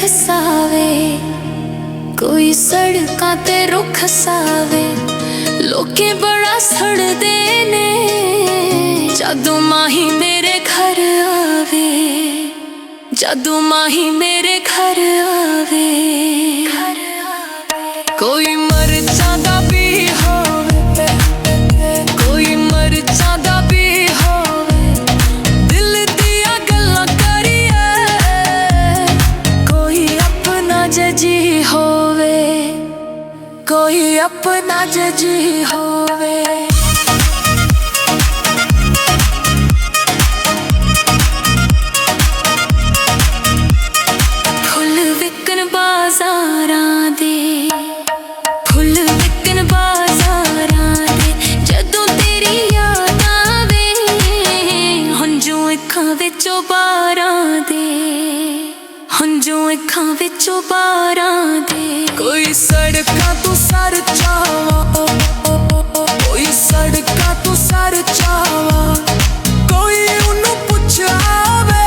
सावे, कोई सड़कां ते रुख सावे। लोके बड़ा सड़दे ने जदों माही मेरे घर आवे, जदों माही मेरे घर आवे। कोई मरचां दा भी होवे, कोई मरचां दा भी होवे, दिल दियां गल्लां करिए। कोई अपना जजी होवे, कोई अपना जजी होवे। फुल विकन बाज़ारां दे, फुल विकन बाज़ारां दे, जदों तेरी याद आवे। हंझू अखां विचों बारां दे, हंझू अखां विचों बारां दे। कोई सड़कां तू सर चावा, कोई सड़कां तू सर चावा, कोई उन्नू पुछावे।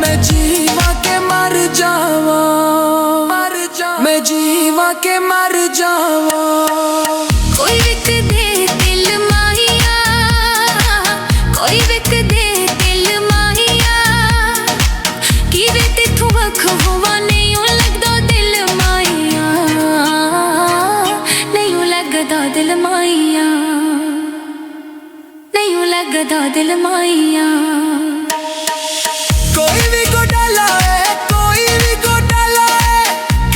मैं जीवा के मर जावा, मैं जीवा के मर जावा। कोई विक दे दिल माहिया, कोई विक दे दिल माहिया, कि वे तेथों वख होवा नहीं लगदा दिल माहिया, नहीं लगदा दिल माहिया, नहीं लगदा दिल माहिया। कोई भी गोडा लाए, कोई भी गोडा लाए,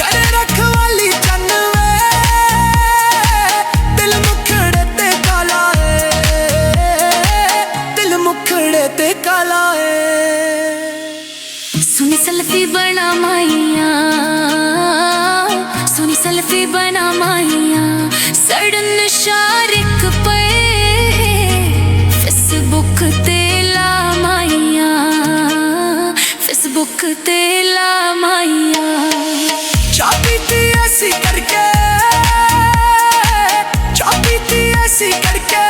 घर रखवाली चन वे। दिल मुखड़े ते काला है, दिल मुखड़े ते काला है। सुनी सेल्फी बना माइया, सुनी सेल्फी बना माइया, सड़न शारिक पे फेसबुक ते ला माइया, फेसबुक ते ला माइया। चाह पीती ऐसी करके, चाह पीती ऐसी करके,